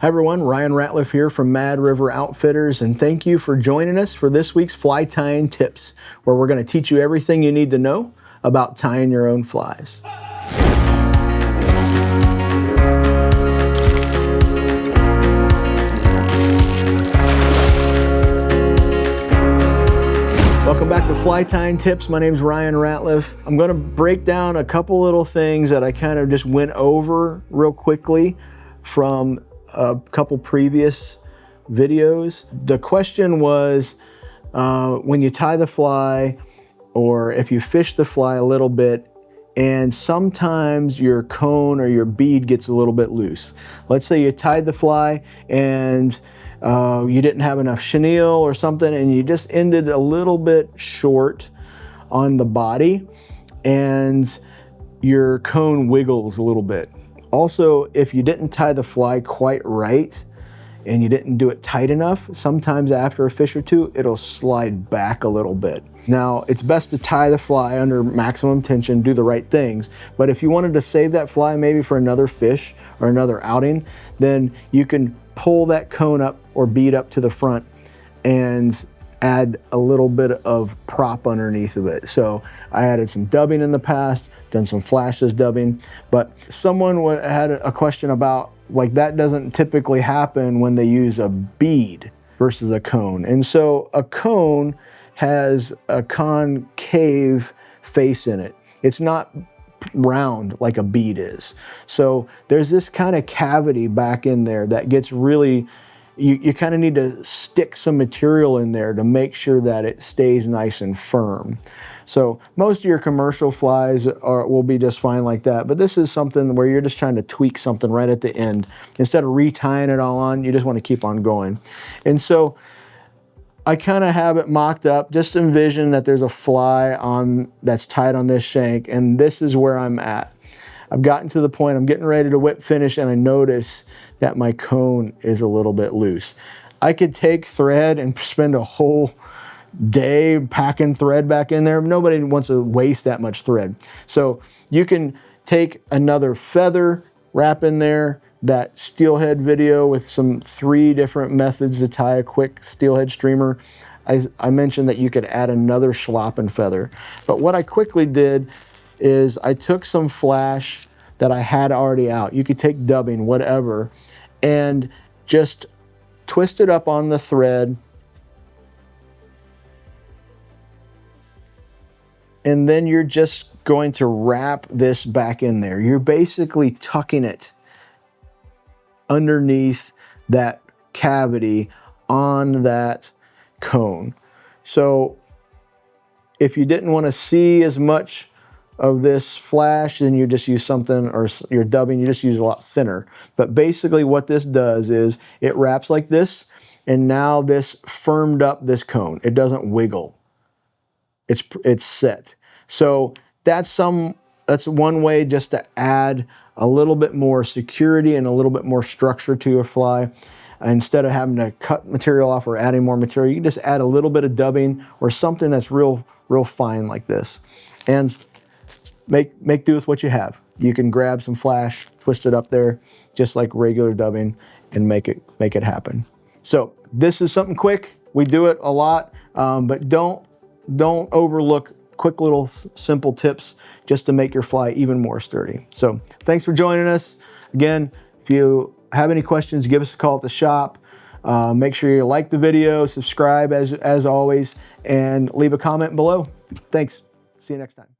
Hi everyone, Ryan Ratliff here from Mad River Outfitters, and thank you for joining us for this week's fly tying tips, where we're going to teach you everything you need to know about tying your own flies. Welcome back to Fly Tying Tips. My name is Ryan Ratliff. I'm going to break down a couple little things that I kind of just went over real quickly from a couple previous videos. The question was, when you tie the fly, or if you fish the fly a little bit, and sometimes your cone or your bead gets a little bit loose. Let's say you tied the fly and you didn't have enough chenille or something, and you just ended a little bit short on the body, and your cone wiggles a little bit. Also, if you didn't tie the fly quite right and you didn't do it tight enough, sometimes after a fish or two, it'll slide back a little bit. Now, it's best to tie the fly under maximum tension, do the right things, but if you wanted to save that fly maybe for another fish or another outing, then you can pull that cone up or bead up to the front and add a little bit of prop underneath of it. So I added some dubbing in the past, done some flashless dubbing, but someone had a question about, like, that doesn't typically happen when they use a bead versus a cone. And so a cone has a concave face in it. It's not round like a bead is. So there's this kind of cavity back in there that gets really, you kind of need to stick some material in there to make sure that it stays nice and firm. So most of your commercial flies will be just fine like that, but this is something where you're just trying to tweak something right at the end. Instead of retying it all on, you just want to keep on going. And so I kind of have it mocked up. Just envision that there's a fly that's tied on this shank, and this is where I'm at. I've gotten to the point, I'm getting ready to whip finish, and I notice that my cone is a little bit loose. I could take thread and spend a whole day packing thread back in there. Nobody wants to waste that much thread. So you can take another feather, wrap in there that steelhead video with some 3 different methods to tie a quick steelhead streamer. I mentioned that you could add another schlappen feather. But what I quickly did is I took some flash that I had already out. You could take dubbing, whatever, and just twist it up on the thread, and then you're just going to wrap this back in there. You're basically tucking it underneath that cavity on that cone. So if you didn't want to see as much of this flash, then you just use something, or your dubbing, you just use a lot thinner. But basically what this does is it wraps like this, and now this firmed up this cone. It doesn't wiggle. It's set. So that's one way just to add a little bit more security and a little bit more structure to your fly. Instead of having to cut material off or adding more material, you can just add a little bit of dubbing or something that's real fine like this. And make do with what you have. You can grab some flash, twist it up there, just like regular dubbing, and make it happen. So this is something quick. We do it a lot, but don't overlook quick little simple tips just to make your fly even more sturdy. So thanks for joining us. Again, if you have any questions, give us a call at the shop. Make sure you like the video, subscribe as always, and leave a comment below. Thanks. See you next time.